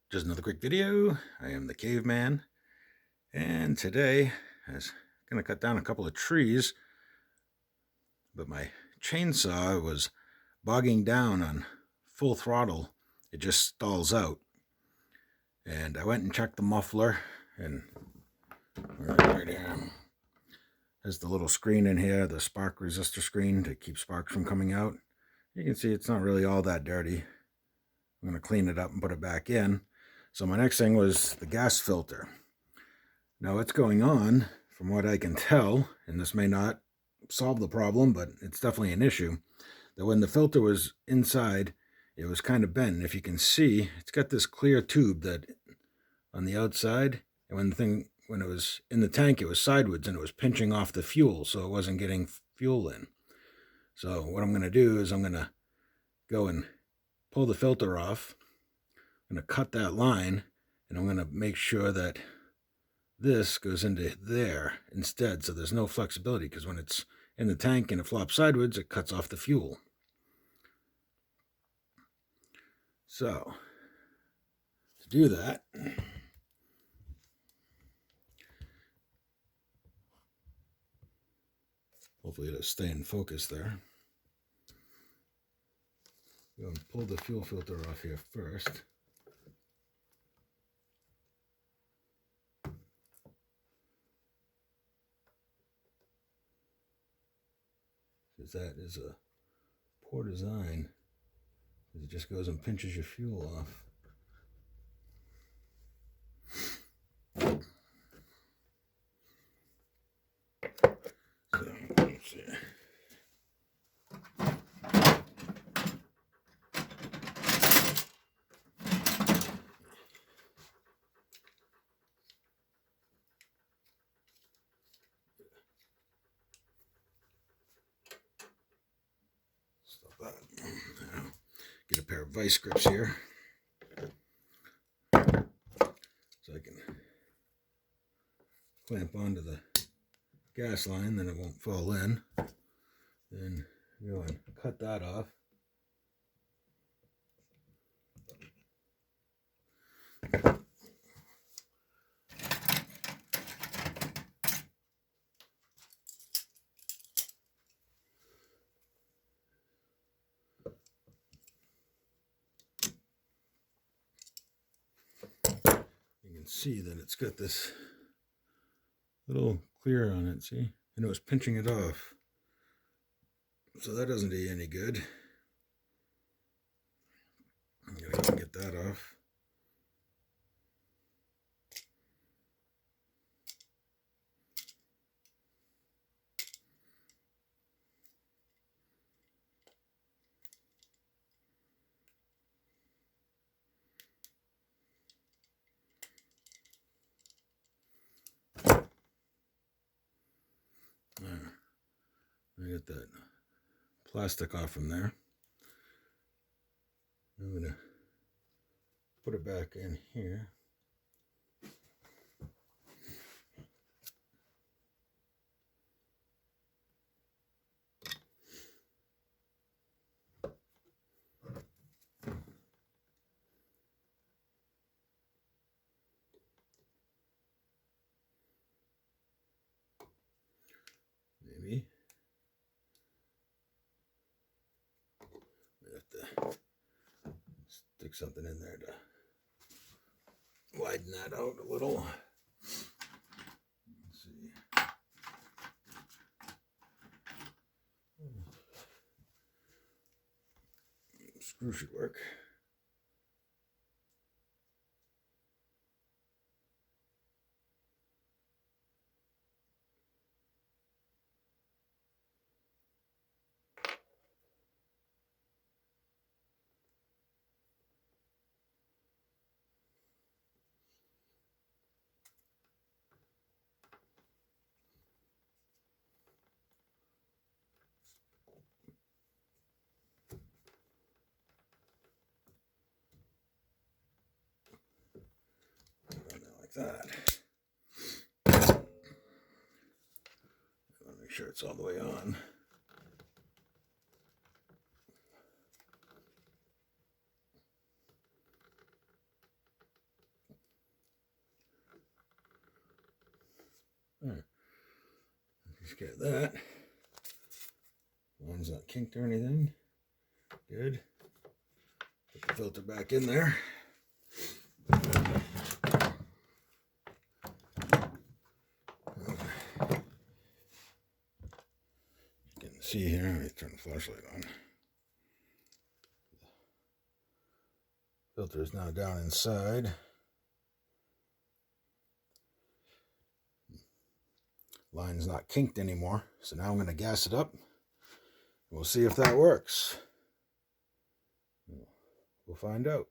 Just another quick video. I am the caveman, and today I was going to cut down a couple of trees, but my chainsaw was bogging down on full throttle. It just stalls out. And I went and checked the muffler, and right here has the little screen in here, the spark resistor screen to keep sparks from coming out. You can see it's not really all that dirty. I'm going to clean it up and put it back in. So my next thing was the gas filter. Now what's going on, from what I can tell, and this may not solve the problem, but it's definitely an issue, that when the filter was inside, it was kind of bent. And if you can see, it's got this clear tube that on the outside, and when it was in the tank, it was sideways and it was pinching off the fuel, so it wasn't getting fuel in. So what I'm going to do is I'm going to go and pull the filter off. I'm going to cut that line, and I'm going to make sure that this goes into there instead, so there's no flexibility, because when it's in the tank and it flops sideways, it cuts off the fuel. So to do that, hopefully it'll stay in focus there. I'm going to pull the fuel filter off here first. Because that is a poor design. It just goes and pinches your fuel off. So, let's see. Stop that. Now, get a pair of vice grips here, so I can clamp onto the gas line, then it won't fall in. Then go and cut that off. You can see that it's got this little clear on it, see? And it was pinching it off. So that doesn't do you any good. I'm going to go and get that off. There. I get that plastic off from there. I'm going to put it back in here. Maybe. We have to stick something in there to widen that out a little. Let's see. Screw should work. Like that. I want to make sure it's all the way on. Get that. Line's not kinked or anything. Good. Put the filter back in there. You can see here, let me turn the flashlight on. Filter is now down inside. Line's not kinked anymore, so now I'm going to gas it up. We'll see if that works. We'll find out.